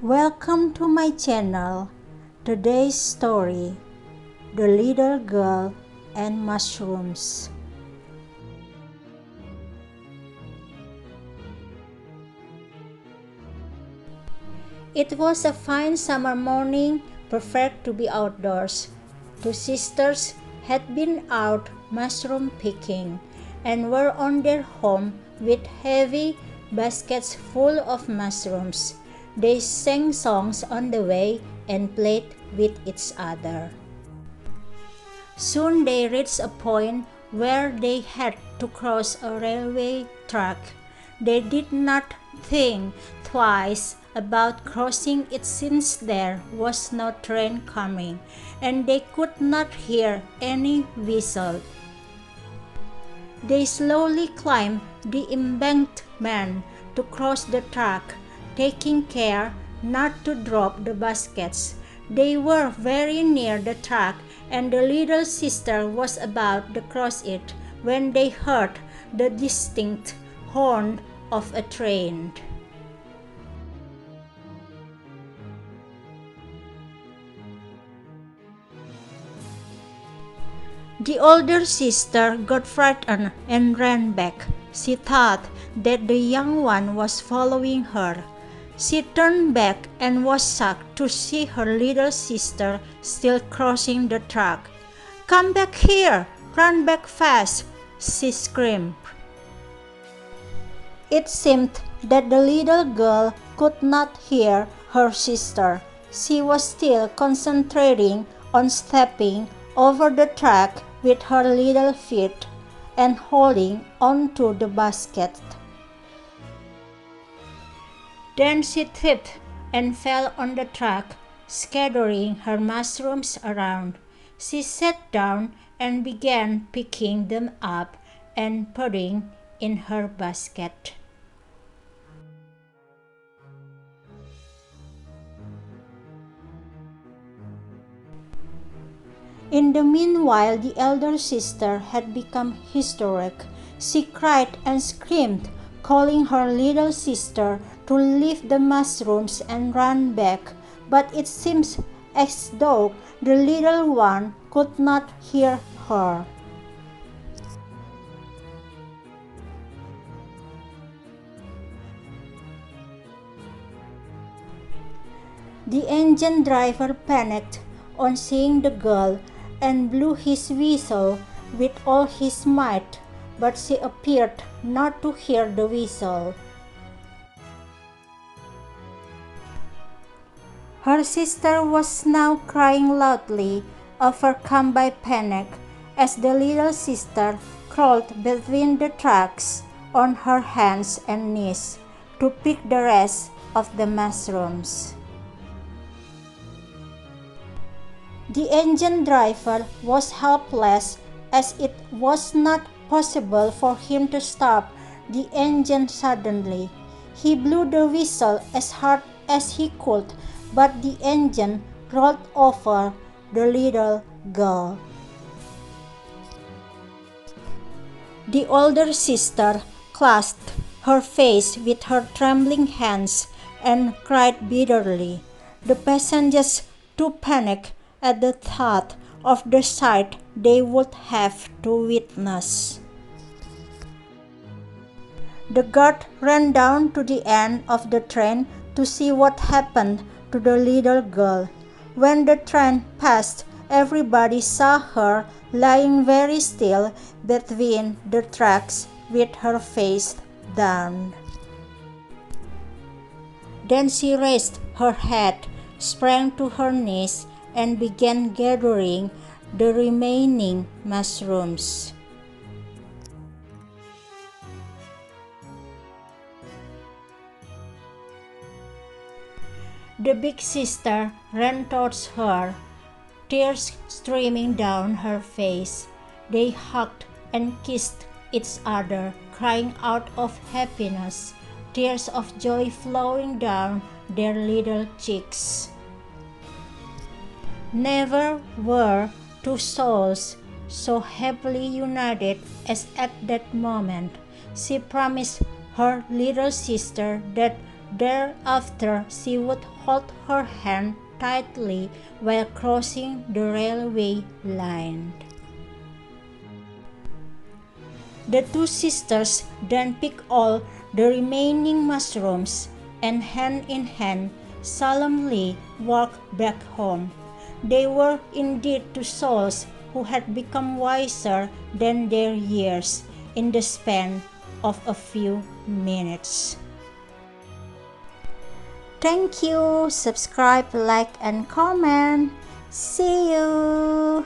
Welcome to my channel. Today's story, The Little Girl and Mushrooms. It was a fine summer morning, perfect to be outdoors. Two sisters had been out mushroom picking and were on their home with heavy baskets full of mushrooms. They sang songs on the way and played with each other. Soon they reached a point where they had to cross a railway track. They did not think twice about crossing it since there was no train coming, and they could not hear any whistle. They slowly climbed the embankment to cross the track, taking care not to drop the baskets. They were very near the track, and the little sister was about to cross it when they heard the distinct horn of a train. The older sister got frightened and ran back. She thought that the young one was following her. She turned back and was shocked to see her little sister still crossing the track. "Come back here! Run back fast!" she screamed. It seemed that the little girl could not hear her sister. She was still concentrating on stepping over the track with her little feet and holding onto the basket. Then she tripped and fell on the track, scattering her mushrooms around. She sat down and began picking them up and putting in her basket. In the meanwhile, the elder sister had become hysteric. She cried and screamed, calling her little sister to leave the mushrooms and run back, but it seems as though the little one could not hear her. The engine driver panicked on seeing the girl and blew his whistle with all his might, but she appeared not to hear the whistle. Her sister was now crying loudly, overcome by panic, as the little sister crawled between the tracks on her hands and knees to pick the rest of the mushrooms. The engine driver was helpless, as it was not possible for him to stop the engine suddenly. He blew the whistle as hard as he could, but the engine rolled over the little girl. The older sister clasped her face with her trembling hands and cried bitterly. The passengers too panicked at the thought of the sight they would have to witness. The guard ran down to the end of the train to see what happened to the little girl. When the train passed, everybody saw her lying very still between the tracks with her face down. Then she raised her head, sprang to her knees, and began gathering the remaining mushrooms. The big sister ran towards her, tears streaming down her face. They hugged and kissed each other, crying out of happiness, tears of joy flowing down their little cheeks. Never were two souls so happily united as at that moment. She promised her little sister that Thereafter, she would hold her hand tightly while crossing the railway line. The two sisters then picked all the remaining mushrooms and hand in hand solemnly walked back home. They were indeed two souls who had become wiser than their years in the span of a few minutes. Thank you. Subscribe, like, and comment. See you.